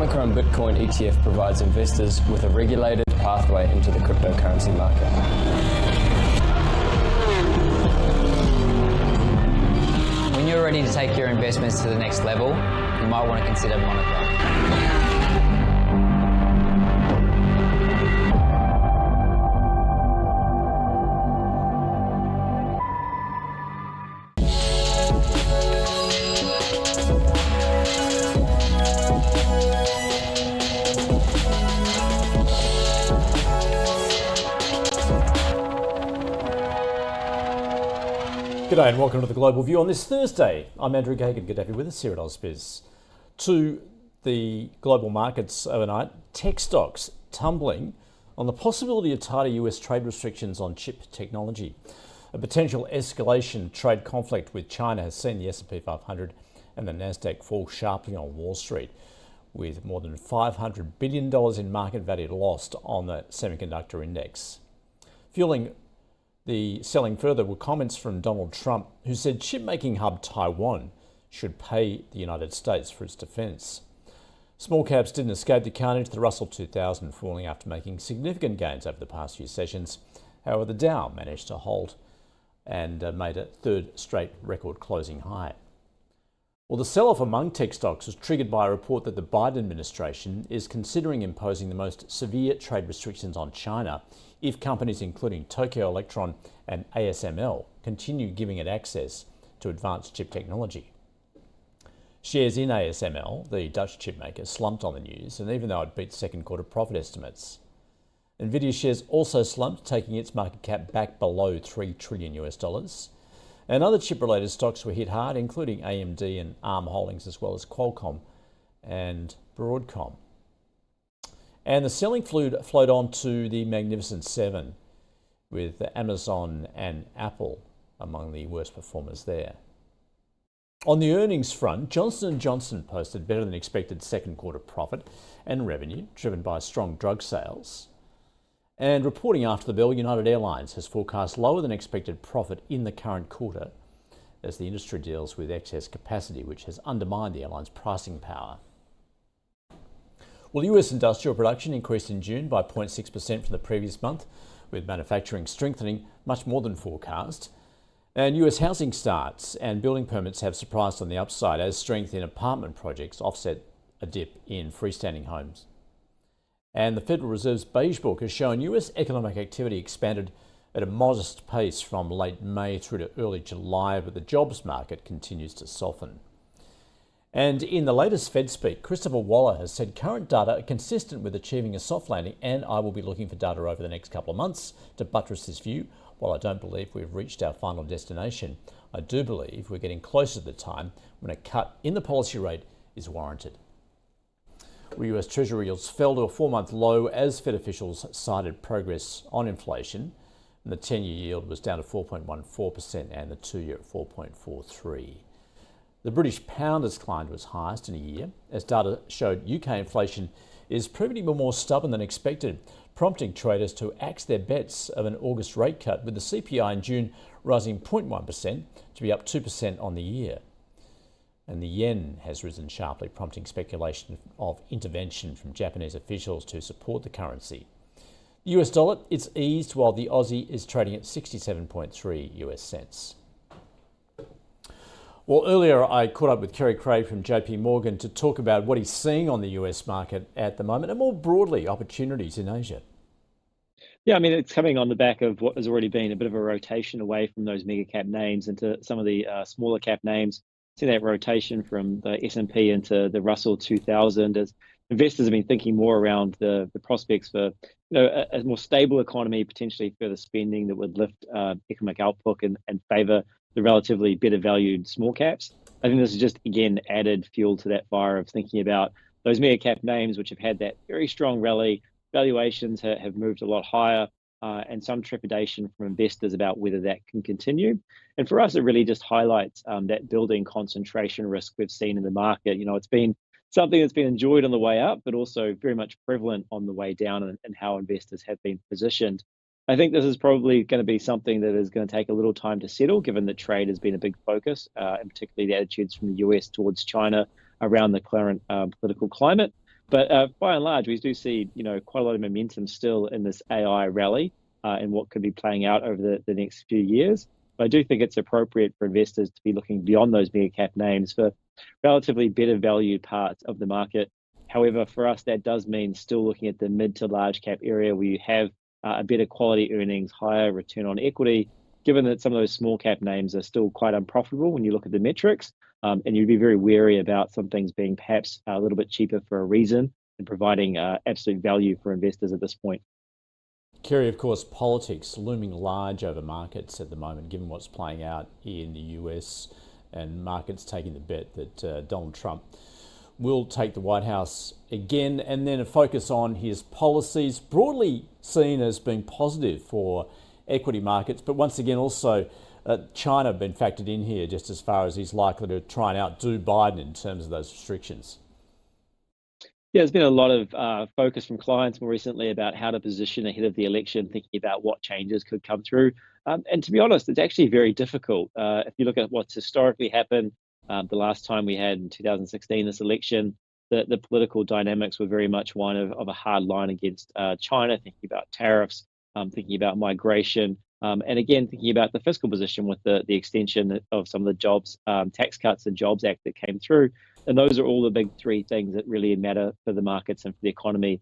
Homegrown Bitcoin ETF provides investors with a regulated pathway into the cryptocurrency market. When you're ready to take your investments to the next level, you might want to consider Monaco. G'day and welcome to the Global View on this Thursday. I'm Andrew Gagan. Good to have you with us here at ausbiz. To the global markets overnight, tech stocks tumbling on the possibility of tighter US trade restrictions on chip technology. A potential escalation trade conflict with China has seen the S&P 500 and the Nasdaq fall sharply on Wall Street, with more than $500 billion in market value lost on the semiconductor index. Fueling the selling further were comments from Donald Trump, who said chip-making hub Taiwan should pay the United States for its defence. Small caps didn't escape the carnage, the Russell 2000 falling after making significant gains over the past few sessions. However, the Dow managed to hold and made a third straight record closing high. Well, the sell-off among tech stocks was triggered by a report that the Biden administration is considering imposing the most severe trade restrictions on China if companies including Tokyo Electron and ASML continue giving it access to advanced chip technology. Shares in ASML, the Dutch chip maker, slumped on the news, and even though it beat second quarter profit estimates. Nvidia shares also slumped, taking its market cap back below $3 trillion. And other chip-related stocks were hit hard, including AMD and ARM Holdings, as well as Qualcomm and Broadcom. And the selling flowed on to the Magnificent Seven, with Amazon and Apple among the worst performers there. On the earnings front, Johnson & Johnson posted better than expected second quarter profit and revenue, driven by strong drug sales. And reporting after the bell, United Airlines has forecast lower than expected profit in the current quarter as the industry deals with excess capacity, which has undermined the airline's pricing power. Well, US industrial production increased in June by 0.6% from the previous month, with manufacturing strengthening much more than forecast. And US housing starts and building permits have surprised on the upside as strength in apartment projects offset a dip in freestanding homes. And the Federal Reserve's Beige Book has shown US economic activity expanded at a modest pace from late May through to early July, but the jobs market continues to soften. And in the latest Fed speak, Christopher Waller has said current data are consistent with achieving a soft landing, and I will be looking for data over the next couple of months to buttress this view. While I don't believe we've reached our final destination, I do believe we're getting closer to the time when a cut in the policy rate is warranted. US Treasury yields fell to a 4-month low as Fed officials cited progress on inflation, and the 10-year yield was down to 4.14% and the 2-year at 4.43%. The British pound has climbed to its highest in a year, as data showed UK inflation is proving to be more stubborn than expected, prompting traders to axe their bets of an August rate cut, with the CPI in June rising 0.1% to be up 2% on the year. And the yen has risen sharply, prompting speculation of intervention from Japanese officials to support the currency. The US dollar, it's eased while the Aussie is trading at 67.3 US cents. Well, earlier I caught up with Kerry Craig from JP Morgan to talk about what he's seeing on the US market at the moment and more broadly opportunities in Asia. Yeah, I mean, it's coming on the back of what has already been a bit of a rotation away from those mega cap names into some of the smaller cap names. See that rotation from the S&P into the Russell 2000 as investors have been thinking more around the prospects for a more stable economy, potentially further spending that would lift economic output and favor the relatively better valued small caps. I think this is just, again, added fuel to that fire of thinking about those mega cap names, which have had that very strong rally. Valuations have moved a lot higher, and some trepidation from investors about whether that can continue. And for us, it really just highlights that building concentration risk we've seen in the market. It's been something that's been enjoyed on the way up, but also very much prevalent on the way down, and how investors have been positioned. I think this is probably going to be something that is going to take a little time to settle, given that trade has been a big focus, and particularly the attitudes from the US towards China around the current political climate. But by and large, we do see, quite a lot of momentum still in this AI rally and what could be playing out over the next few years. But I do think it's appropriate for investors to be looking beyond those mega cap names for relatively better valued parts of the market. However, for us, that does mean still looking at the mid to large cap area where you have a better quality earnings, higher return on equity, given that some of those small cap names are still quite unprofitable when you look at the metrics. And you'd be very wary about some things being perhaps a little bit cheaper for a reason and providing absolute value for investors at this point. Kerry, of course, politics looming large over markets at the moment, given what's playing out in the US and markets taking the bet that Donald Trump will take the White House again, and then a focus on his policies, broadly seen as being positive for equity markets, but once again also China been factored in here just as far as he's likely to try and outdo Biden in terms of those restrictions. Yeah, there's been a lot of focus from clients more recently about how to position ahead of the election, thinking about what changes could come through. And to be honest, it's actually very difficult. If you look at what's historically happened, the last time we had in 2016 this election, the political dynamics were very much one of a hard line against China, thinking about tariffs, thinking about migration, and again, thinking about the fiscal position with the extension of some of the jobs, tax cuts and Jobs Act that came through. And those are all the big three things that really matter for the markets and for the economy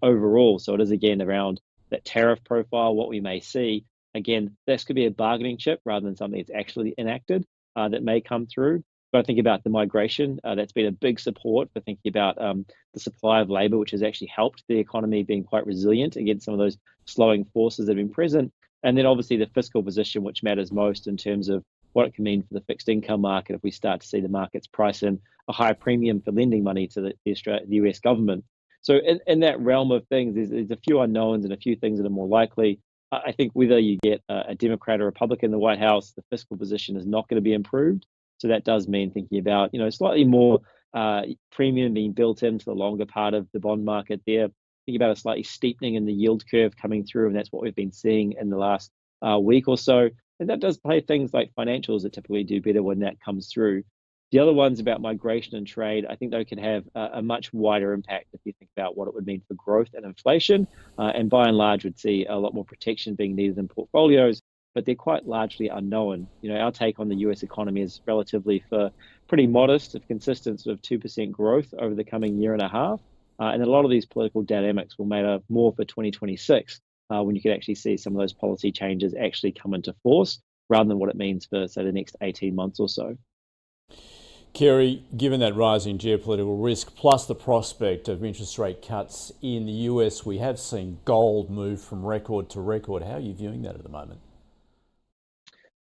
overall. So it is, again, around that tariff profile, what we may see. Again, this could be a bargaining chip rather than something that's actually enacted that may come through. But I think about the migration, that's been a big support for thinking about the supply of labor, which has actually helped the economy being quite resilient against some of those slowing forces that have been present. And then obviously the fiscal position, which matters most in terms of what it can mean for the fixed income market if we start to see the markets price in a high premium for lending money to the US government. So in that realm of things, there's a few unknowns and a few things that are more likely. I think whether you get a Democrat or Republican in the White House, the fiscal position is not going to be improved. So that does mean thinking about, slightly more premium being built into the longer part of the bond market there. Think about a slightly steepening in the yield curve coming through, and that's what we've been seeing in the last week or so. And that does play things like financials that typically do better when that comes through. The other ones about migration and trade, I think they can have a much wider impact if you think about what it would mean for growth and inflation. And by and large, would see a lot more protection being needed in portfolios, but they're quite largely unknown. Our take on the US economy is relatively for pretty modest, if consistent, sort of 2% growth over the coming year and a half. And a lot of these political dynamics will matter more for 2026. When you could actually see some of those policy changes actually come into force rather than what it means for, say, the next 18 months or so. Kerry, given that rising geopolitical risk plus the prospect of interest rate cuts in the US, we have seen gold move from record to record. How are you viewing that at the moment?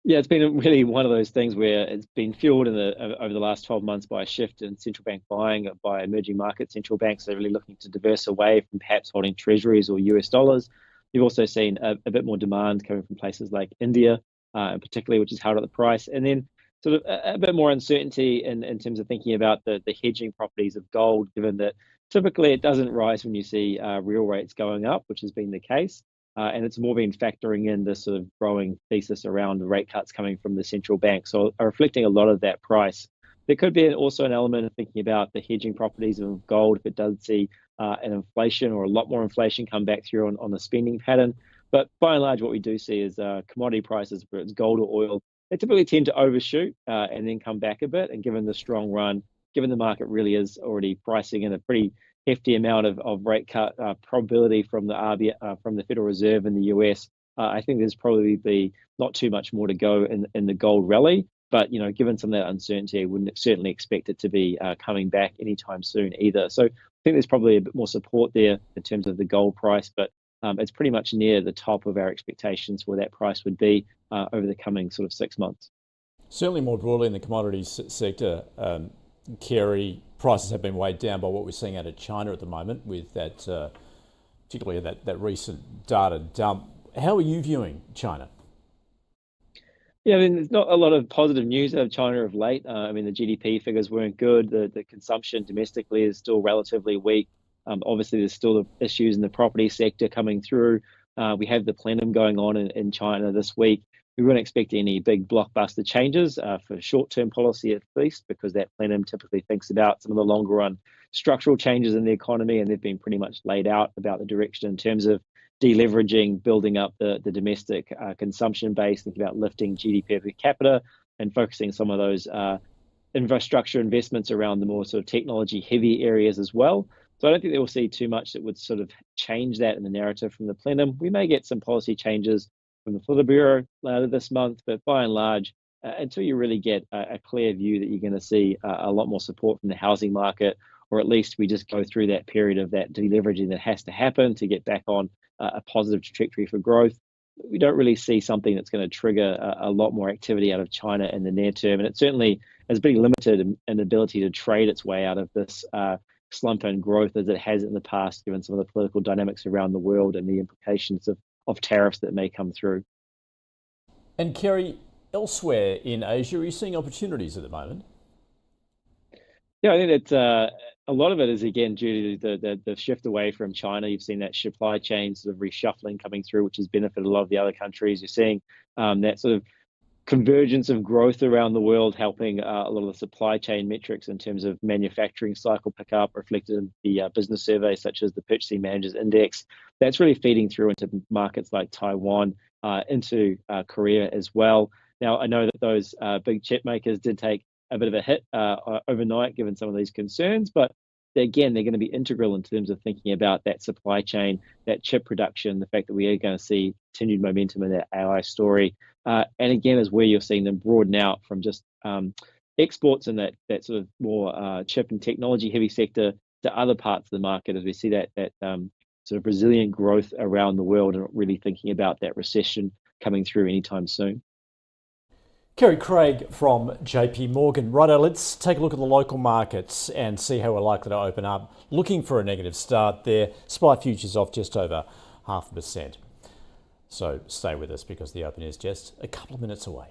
Yeah, it's been really one of those things where it's been fueled over the last 12 months by a shift in central bank buying by emerging market central banks. They're really looking to diverse away from perhaps holding treasuries or US dollars. You've also seen a bit more demand coming from places like India, particularly, which has held up the price. And then sort of a bit more uncertainty in terms of thinking about the hedging properties of gold, given that typically it doesn't rise when you see real rates going up, which has been the case. And it's more been factoring in this sort of growing thesis around the rate cuts coming from the central bank. So are reflecting a lot of that price. There could be also an element of thinking about the hedging properties of gold if it does see an inflation or a lot more inflation come back through on the spending pattern. But by and large, what we do see is commodity prices, whether it's gold or oil, they typically tend to overshoot and then come back a bit. And given the strong run, given the market really is already pricing in a pretty hefty amount of rate cut probability from the RBI, from the Federal Reserve in the US, I think there's probably be not too much more to go in the gold rally. But given some of that uncertainty, I wouldn't certainly expect it to be coming back anytime soon either. So I think there's probably a bit more support there in terms of the gold price, but it's pretty much near the top of our expectations where that price would be over the coming sort of 6 months. Certainly more broadly in the commodities sector, Kerry, prices have been weighed down by what we're seeing out of China at the moment with that, particularly that recent data dump. How are you viewing China? Yeah, I mean, there's not a lot of positive news out of China of late. I mean, the GDP figures weren't good. The consumption domestically is still relatively weak. Obviously, there's still issues in the property sector coming through. We have the plenum going on in China this week. We wouldn't expect any big blockbuster changes for short-term policy at least, because that plenum typically thinks about some of the longer-run structural changes in the economy, and they've been pretty much laid out about the direction in terms of deleveraging, building up the domestic consumption base, thinking about lifting GDP per capita, and focusing some of those infrastructure investments around the more sort of technology-heavy areas as well. So I don't think they will see too much that would sort of change that in the narrative from the plenum. We may get some policy changes from the Politburo later this month, but by and large, until you really get a clear view that you're going to see a lot more support from the housing market, or at least we just go through that period of that deleveraging that has to happen to get back on a positive trajectory for growth, we don't really see something that's going to trigger a lot more activity out of China in the near term. And it certainly has been limited in ability to trade its way out of this slump in growth as it has in the past, given some of the political dynamics around the world and the implications of tariffs that may come through. And Kerry, elsewhere in Asia, are you seeing opportunities at the moment? Yeah, I think that a lot of it is, again, due to the shift away from China. You've seen that supply chain sort of reshuffling coming through, which has benefited a lot of the other countries. You're seeing that sort of convergence of growth around the world, helping a lot of the supply chain metrics in terms of manufacturing cycle pickup, reflected in the business surveys such as the Purchasing Managers Index. That's really feeding through into markets like Taiwan, into Korea as well. Now, I know that those big chip makers did take a bit of a hit overnight, given some of these concerns, but again, they're going to be integral in terms of thinking about that supply chain, that chip production, the fact that we are going to see continued momentum in that AI story. And again, is where you're seeing them broaden out from just exports in that sort of more chip and technology heavy sector to other parts of the market, as we see that sort of resilient growth around the world, and really thinking about that recession coming through anytime soon. Kerry Craig from JP Morgan. Righto, let's take a look at the local markets and see how we're likely to open up. Looking for a negative start there. SPI futures off just over 0.5%. So stay with us because the open is just a couple of minutes away.